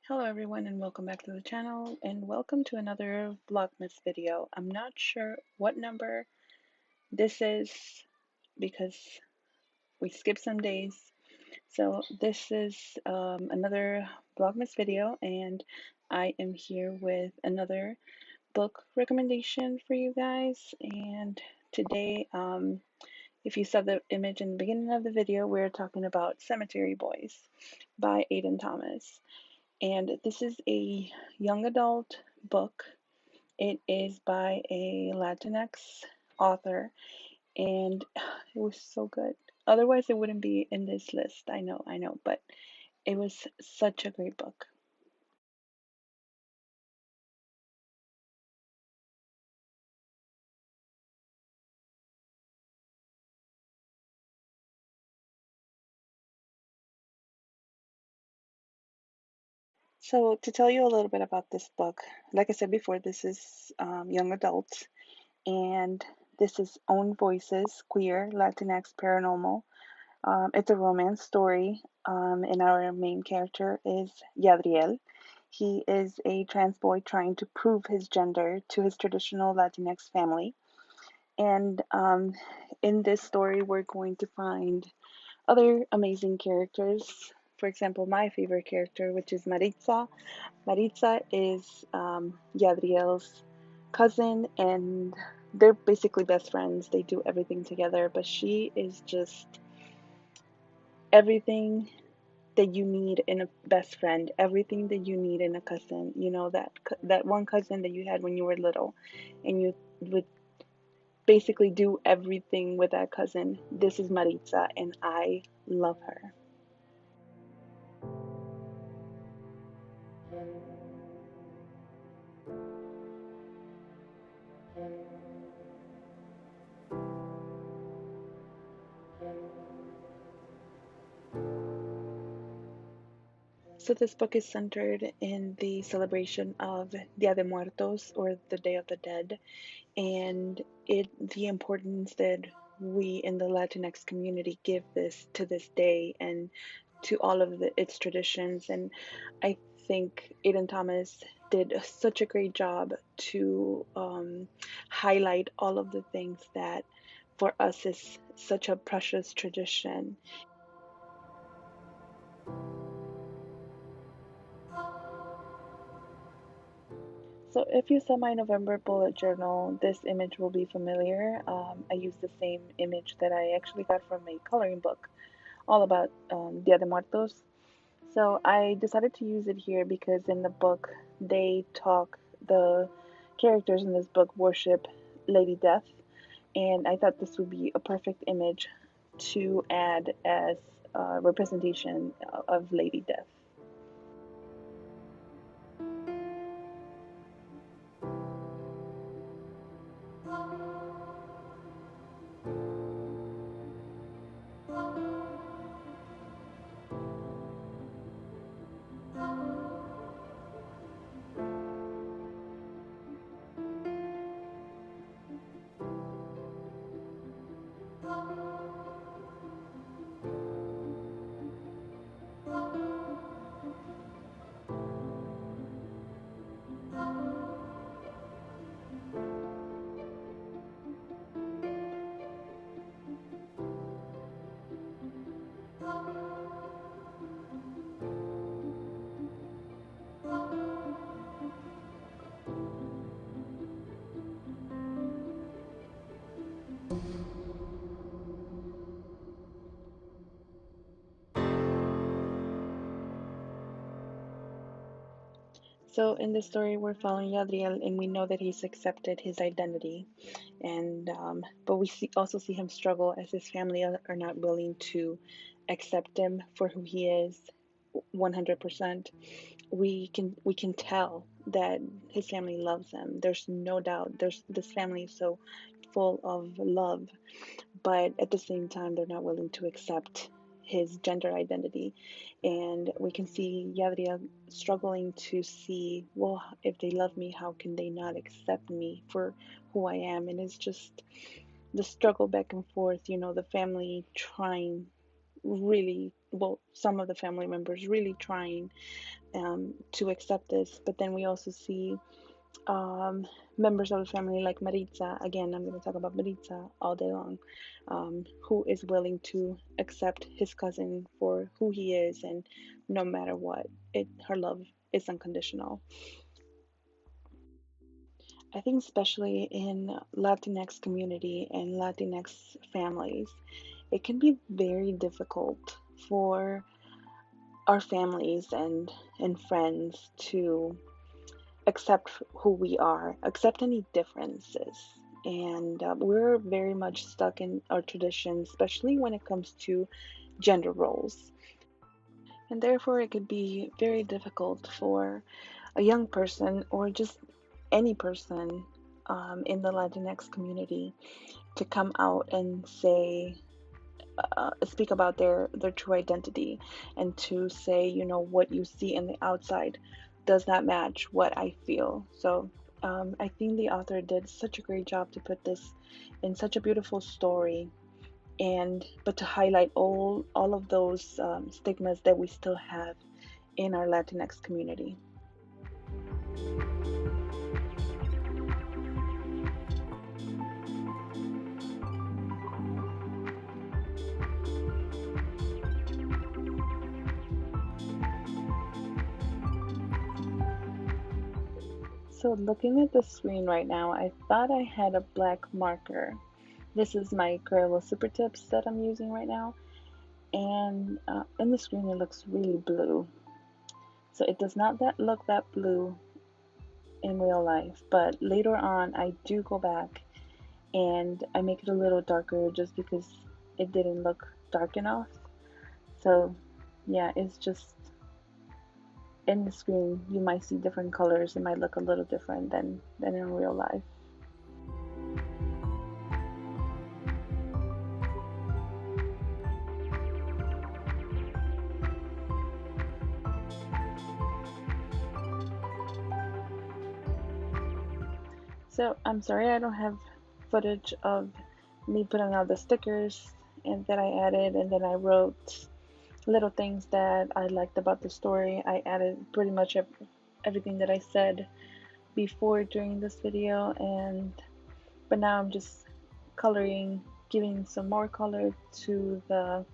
Hello everyone and welcome back to the channel and welcome to another Vlogmas video. I'm not sure what number this is because we skipped some days. So this is another Vlogmas video and I am here with another book recommendation for you guys. And today, if you saw the image in the beginning of the video, we're talking about Cemetery Boys by Aiden Thomas. And this is a young adult book. It is by a Latinx author, and it was so good. Otherwise, it wouldn't be in this list. I know, but it was such a great book. So, to tell you a little bit about this book, like I said before, this is young adult, and this is Own Voices, Queer, Latinx, Paranormal. It's a romance story, and our main character is Yadriel. He is a trans boy trying to prove his gender to his traditional Latinx family. And in this story, we're going to find other amazing characters. For example, my favorite character, which is Maritza. Maritza is Yadriel's cousin, and they're basically best friends. They do everything together, but she is just everything that you need in a best friend, everything that you need in a cousin. You know, that one cousin that you had when you were little, and you would basically do everything with that cousin. This is Maritza, and I love her. So this book is centered in the celebration of Dia de Muertos, or the Day of the Dead, and the importance that we in the Latinx community give this to this day and to all of its traditions. And I think Aiden Thomas did such a great job to highlight all of the things that for us is such a precious tradition. So if you saw my November bullet journal, this image will be familiar. I used the same image that I actually got from a coloring book all about Dia de Muertos. So I decided to use it here because in the book the characters in this book worship Lady Death, and I thought this would be a perfect image to add as a representation of Lady Death. So in this story, we're following Yadriel, and we know that he's accepted his identity, and but we also see him struggle as his family are not willing to accept him for who he is 100%. We can tell that his family loves him. There's no doubt. There's This family is so full of love, but at the same time they're not willing to accept his gender identity. And we can see Yadria struggling to see, well, if they love me, how can they not accept me for who I am? And it's just the struggle back and forth, the family trying really, well, some of the family members really trying to accept this. But then we also see um, members of the family like Maritza. Again, I'm going to talk about Maritza all day long, who is willing to accept his cousin for who he is, and no matter what, her love is unconditional. I think especially in Latinx community and Latinx families, it can be very difficult for our families and friends to accept who we are, accept any differences. And we're very much stuck in our traditions, especially when it comes to gender roles. And therefore, it could be very difficult for a young person or just any person in the Latinx community to come out and say, speak about their true identity, and to say, you know, what you see in the outside does not match what I feel. So I think the author did such a great job to put this in such a beautiful story, and but to highlight all of those stigmas that we still have in our Latinx community. So looking at the screen right now, I thought I had a black marker. This is my Crayola Super Tips that I'm using right now, and in the screen it looks really blue. So it does not look that blue in real life, but later on I do go back and I make it a little darker just because it didn't look dark enough. So yeah, it's just in the screen you might see different colors. It might look a little different than in real life. So I'm sorry I don't have footage of me putting out the stickers and that I added, and then I wrote little things that I liked about the story. I added pretty much everything that I said before during this video, and but now I'm just coloring, giving some more color to the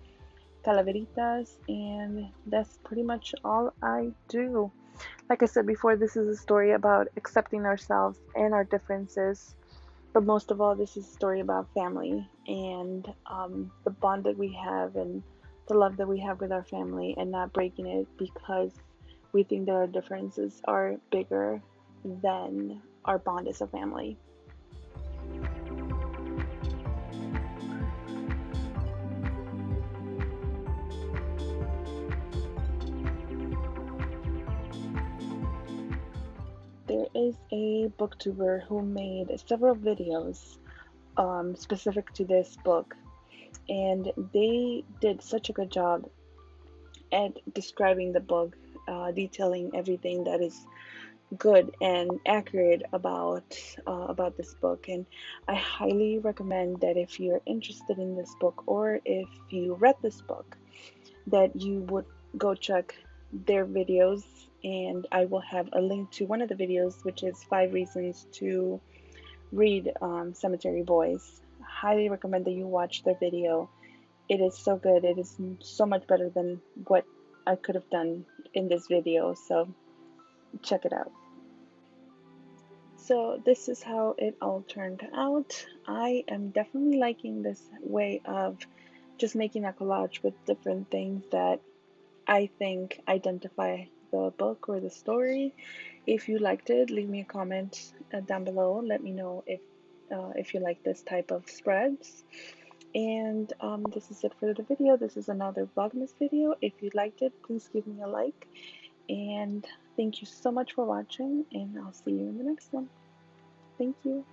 calaveritas, and that's pretty much all I do. Like I said before, this is a story about accepting ourselves and our differences, but most of all, this is a story about family and the bond that we have and the love that we have with our family, and not breaking it because we think that our differences are bigger than our bond as a family. There is a booktuber who made several videos specific to this book, and they did such a good job at describing the book, detailing everything that is good and accurate about this book. And I highly recommend that if you're interested in this book, or if you read this book, that you would go check their videos. And I will have a link to one of the videos, which is 5 reasons to read Cemetery Boys. Highly recommend that you watch their video. It is so good. It is so much better than what I could have done in this video, so check it out. So this is how it all turned out. I am definitely liking this way of just making a collage with different things that I think identify the book or the story. If you liked it, leave me a comment down below. Let me know if you like this type of spreads. And this is it for the video. This is another Vlogmas video. If you liked it, please give me a like. And thank you so much for watching, and I'll see you in the next one. Thank you.